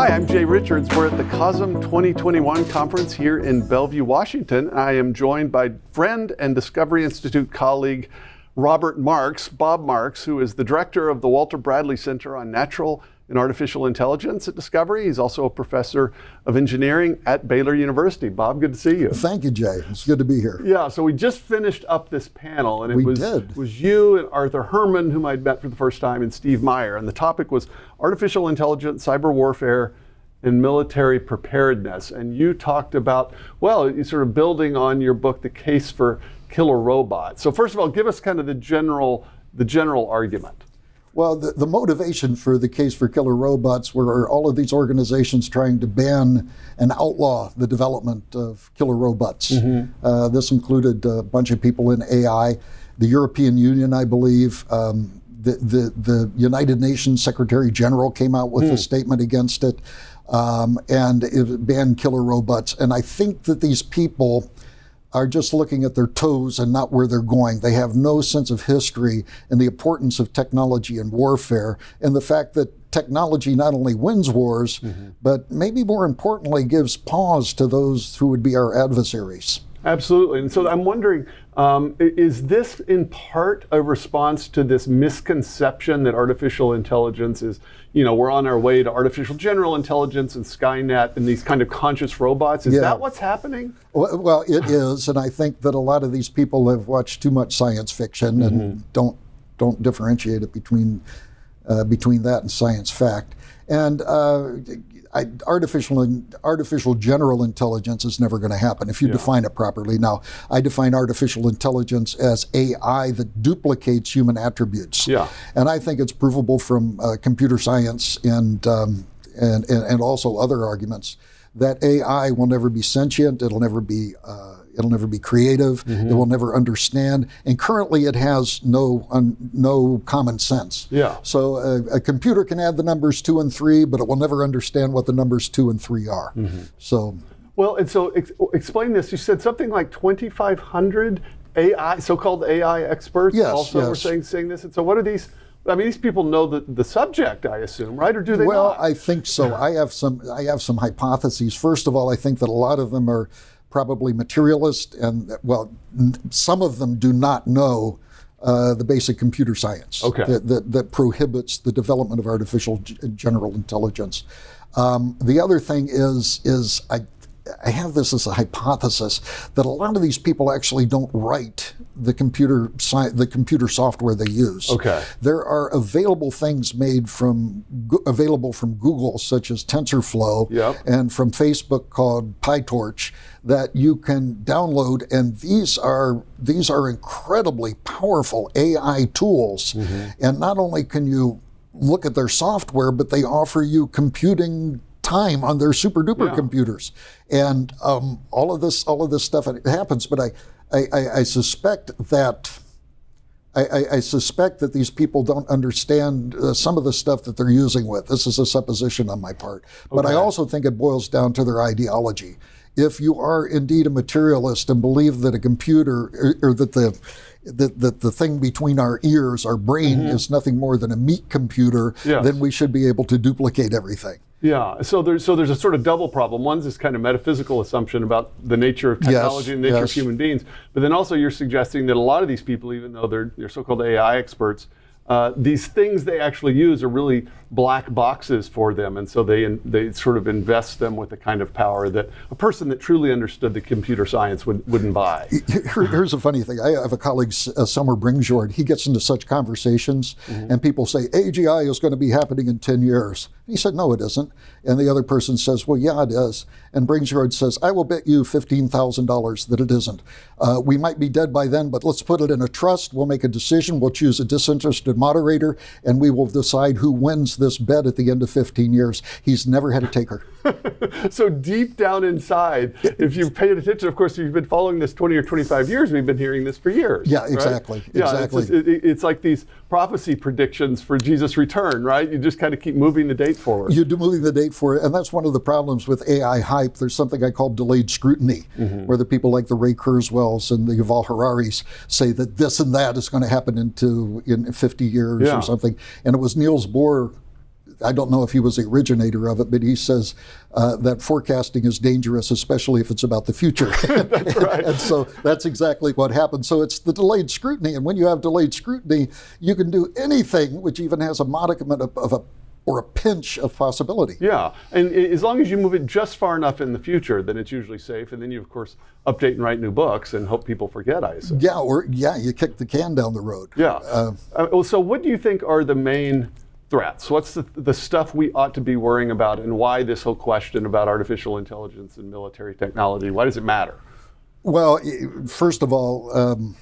Hi, I'm Jay Richards. We're at the COSM 2021 conference here in Bellevue, Washington. I am joined by friend and Discovery Institute colleague Robert Marks, Bob Marks, who is the director of the Walter Bradley Center on Natural and Artificial Intelligence at Discovery. He's also a professor of engineering at Baylor University. Bob, good to see you. Thank you, Jay. It's good to be here. Yeah, so we just finished up this panel, and it was you and Arthur Herman, whom I'd met for the first time, and Steve Meyer. And the topic was artificial intelligence, cyber warfare, and military preparedness. And you talked about, well, you sort of building on your book, The Case for Killer Robots. So first of all, give us kind of the general argument. Well, the motivation for the case for killer robots were all of these organizations trying to ban and outlaw the development of killer robots. Mm-hmm. This included a bunch of people in AI, the European Union, I believe. The United Nations Secretary General came out with a statement against it, and it banned killer robots. And I think that these people are just looking at their toes and not where they're going. They have no sense of history and the importance of technology and warfare, and the fact that technology not only wins wars, but maybe more importantly gives pause to those who would be our adversaries. Absolutely. And so I'm wondering, is this in part a response to this misconception that artificial intelligence is, we're on our way to artificial general intelligence and Skynet and these kind of conscious robots? Is that what's happening? Well, it is. And I think that a lot of these people have watched too much science fiction and don't differentiate it between that and science fact. And artificial general intelligence is never going to happen if you define it properly. Now, I define artificial intelligence as AI that duplicates human attributes. Yeah. And I think it's provable from computer science and also other arguments that AI will never be sentient. It'll never be creative. It will never understand. And currently, it has no common sense. Yeah. So a computer can add the numbers 2 and 3, but it will never understand what the numbers 2 and 3 are. So. Well, and so explain this. You said something like 2,500 AI, so-called AI experts. Yes. Were saying this. And so, what are these? I mean, these people know the subject, I assume, right? Or do they not? Well, I think so. I have some hypotheses. First of all, I think that a lot of them are probably materialist, and some of them do not know the basic computer science that prohibits the development of artificial general intelligence. The other thing is I have this as a hypothesis that a lot of these people actually don't write the computer software they use. Okay. There are available things available from Google, such as TensorFlow, and from Facebook called PyTorch, that you can download, and these are incredibly powerful AI tools. And not only can you look at their software, but they offer you computing time on their super duper computers, and all of this stuff happens. But I suspect that these people don't understand some of the stuff that they're using with. This is a supposition on my part, but I also think it boils down to their ideology. If you are indeed a materialist and believe that a computer or that the thing between our ears, our brain, is nothing more than a meat computer, then we should be able to duplicate everything. Yeah, so there's a sort of double problem. One's this kind of metaphysical assumption about the nature of technology and the nature of human beings, but then also you're suggesting that a lot of these people, even though they're so-called AI experts, these things they actually use are really black boxes for them, and so they sort of invest them with the kind of power that a person that truly understood the computer science wouldn't buy. Here's a funny thing. I have a colleague, Summer Bringsjord. He gets into such conversations, and people say, AGI is going to be happening in 10 years. He said, no, it isn't. And the other person says, well, yeah, it is. And Bringsjord says, I will bet you $15,000 that it isn't. We might be dead by then, but let's put it in a trust. We'll make a decision. We'll choose a disinterested moderator, and we will decide who wins this bet at the end of 15 years. He's never had a taker. So deep down inside, if you've paid attention, of course, if you've been following this 20 or 25 years, we've been hearing this for years. Yeah, exactly. Right? Yeah, exactly. It's like these prophecy predictions for Jesus' return, right? You just kind of keep moving the date forward. You're moving the date for it, and that's one of the problems with AI hype. There's something I call delayed scrutiny, where the people like the Ray Kurzweils and the Yuval Hararis say that this and that is going to happen in 50 years or something. And it was Niels Bohr I don't know if he was the originator of it, but he says that forecasting is dangerous, especially if it's about the future. That's right. And so that's exactly what happened. So it's the delayed scrutiny. And when you have delayed scrutiny, you can do anything which even has a modicum of a pinch of possibility. Yeah, and as long as you move it just far enough in the future, then it's usually safe. And then you, of course, update and write new books and hope people forget, I assume. Yeah, you kick the can down the road. Yeah. So what do you think are the main threats? What's the stuff we ought to be worrying about, and why this whole question about artificial intelligence and military technology? Why does it matter? Well, first of all,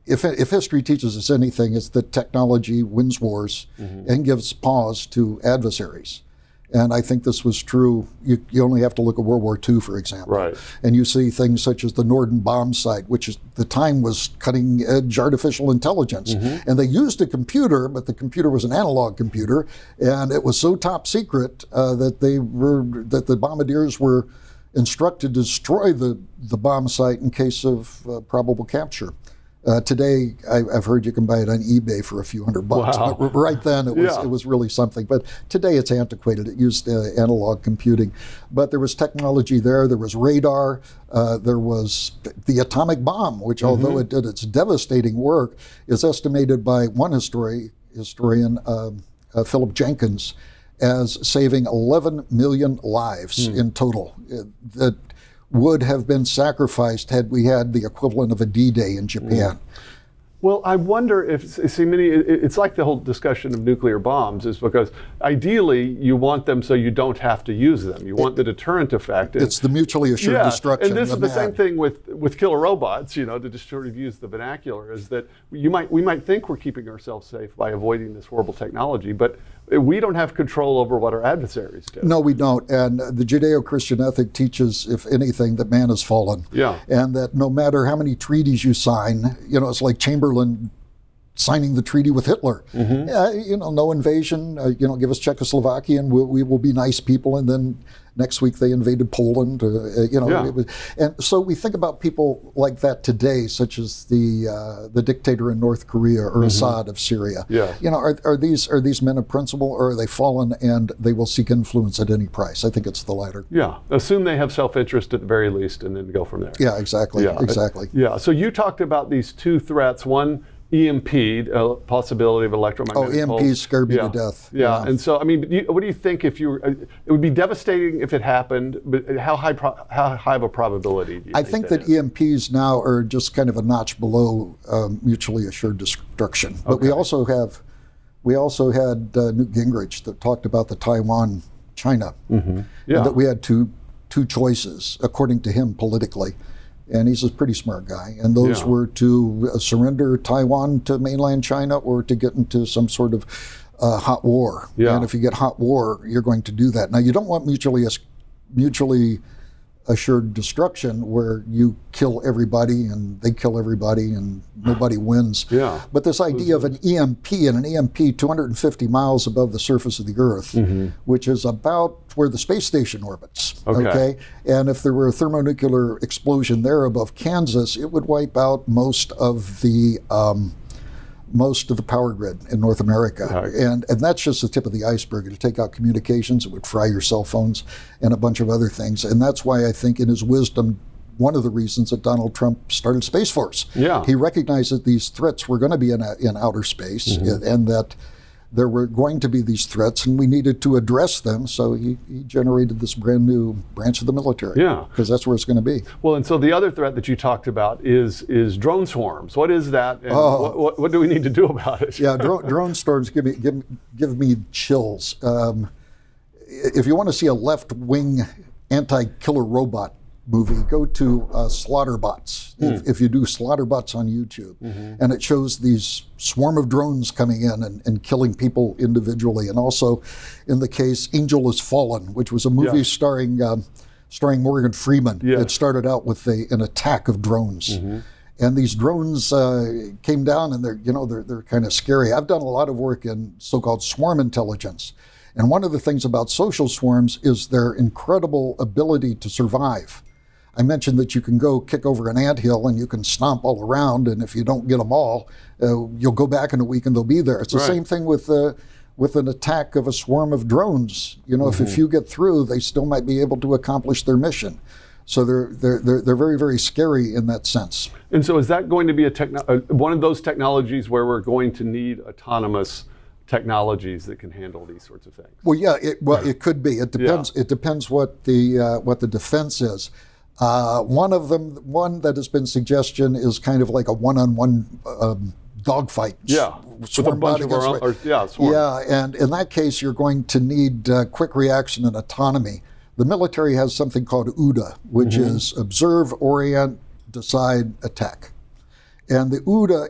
if history teaches us anything, it's that technology wins wars and gives pause to adversaries. And I think this was true. You only have to look at World War II, for example. Right. And you see things such as the Norden bomb site, which at the time was cutting edge artificial intelligence. And they used a computer, but the computer was an analog computer. And it was so top secret that the bombardiers were instructed to destroy the bomb site in case of probable capture. Today, I've heard you can buy it on eBay for a few $100. Wow. But right then, it was really something. But today, it's antiquated. It used analog computing. But there was technology there. There was radar. There was the atomic bomb, which, although it did its devastating work, is estimated by one historian, Philip Jenkins, as saving 11 million lives in total. That would have been sacrificed had we had the equivalent of a D-Day in Japan. Well, I wonder if, it's like the whole discussion of nuclear bombs, is because ideally you want them so you don't have to use them. You want the deterrent effect. It's the mutually assured destruction. And this is the same thing with killer robots, to just sort of use the vernacular, is that we might think we're keeping ourselves safe by avoiding this horrible technology, but we don't have control over what our adversaries do. No, we don't. And the Judeo-Christian ethic teaches, if anything, that man has fallen. Yeah. And that no matter how many treaties you sign, it's like Chamberlain signing the treaty with Hitler. No invasion, give us Czechoslovakia and we will be nice people. And then next week they invaded Poland. And so we think about people like that today, such as the dictator in North Korea or Assad of Syria. Yeah. Are these men of principle, or are they fallen and they will seek influence at any price? I think it's the latter. Yeah. Assume they have self-interest at the very least, and then go from there. Yeah, exactly. Yeah. Exactly. Yeah. So you talked about these two threats. One, EMP, possibility of electromagnetic pulse. EMPs scared me to death. Yeah. And so, what do you think if you it would be devastating if it happened, but how high of a probability do you think? I think that EMPs now are just kind of a notch below mutually assured destruction. But we also had Newt Gingrich that talked about the Taiwan-China, and that we had two choices, according to him, politically. And he's a pretty smart guy. And those were to surrender Taiwan to mainland China or to get into some sort of hot war. Yeah. And if you get hot war, you're going to do that. Now, you don't want mutually assured destruction where you kill everybody and they kill everybody and nobody wins. Yeah. But this idea of an EMP, and an EMP 250 miles above the surface of the Earth, which is about where the space station orbits. Okay. And if there were a thermonuclear explosion there above Kansas, it would wipe out most of the power grid in North America. And that's just the tip of the iceberg. It would take out communications, it would fry your cell phones, and a bunch of other things. And that's why I think in his wisdom, one of the reasons that Donald Trump started Space Force. Yeah. He recognized that these threats were going to be in outer space, and that there were going to be these threats, and we needed to address them. So he generated this brand new branch of the military. Yeah. Because that's where it's going to be. Well, and so the other threat that you talked about is drone swarms. What is that, and what do we need to do about it? Yeah, drone storms give me chills. If you want to see a left-wing anti-killer robot movie, go to Slaughterbots. If you do Slaughterbots on YouTube, and it shows these swarm of drones coming in and killing people individually. And also, in the case Angel Has Fallen, which was a movie starring Morgan Freeman. It started out with an attack of drones. And these drones came down, and they're kind of scary. I've done a lot of work in so-called swarm intelligence. And one of the things about social swarms is their incredible ability to survive. I mentioned that you can go kick over an anthill and you can stomp all around, and if you don't get them all, you'll go back in a week and they'll be there. It's the same thing with with an attack of a swarm of drones. You know, if a few get through, they still might be able to accomplish their mission. So they're very, very scary in that sense. And so is that going to be one of those technologies where we're going to need autonomous technologies that can handle these sorts of things? Well, yeah, it could be. It depends. Yeah. It depends what the defense is. One that has been suggestion is kind of like a one-on-one dogfight. Yeah, with a bunch of swarm. Yeah, and in that case, you're going to need quick reaction and autonomy. The military has something called OODA, which is observe, orient, decide, attack. And the OODA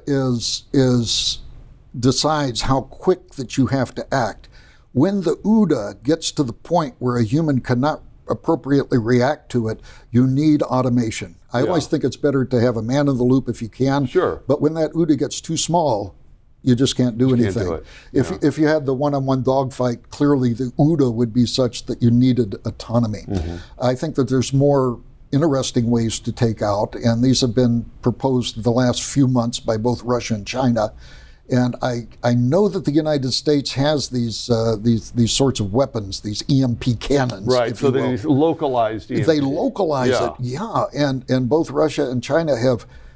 decides how quick that you have to act. When the OODA gets to the point where a human cannot appropriately react to it, you need automation. I always think it's better to have a man in the loop if you can. Sure. But when that OODA gets too small, you just can't do anything. Can't do it. If you had the one-on-one dogfight, clearly the OODA would be such that you needed autonomy. I think that there's more interesting ways to take out, and these have been proposed the last few months by both Russia and China. And I know that the United States has these sorts of weapons, these EMP cannons. Right, so they're localized EMP. They localize it, and both Russia and China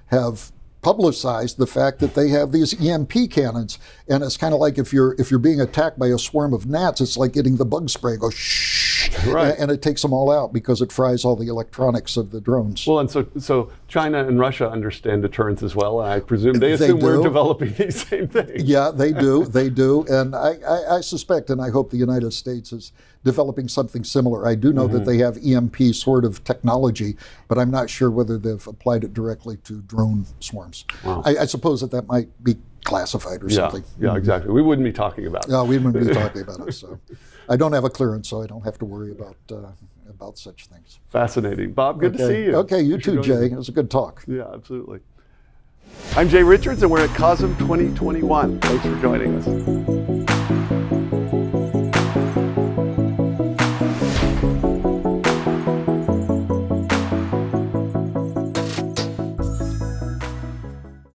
have publicized the fact that they have these EMP cannons, and it's kind of like if you're being attacked by a swarm of gnats, it's like getting the bug spray, go shh, and it takes them all out because it fries all the electronics of the drones. Well, and so China and Russia understand deterrence as well, and I presume they assume we're developing these same things. Yeah, they do, and I suspect, and I hope the United States is developing something similar. I do know that they have EMP sort of technology, but I'm not sure whether they've applied it directly to drone swarms. Wow. I suppose that might be classified or something. Yeah, exactly. We wouldn't be talking about it. No, we wouldn't be talking about it. So I don't have a clearance, so I don't have to worry about such things. Fascinating. Bob, good to see you. Okay, you too, Jay. It was a good talk. Yeah, absolutely. I'm Jay Richards, and we're at COSM 2021. Thanks for joining us.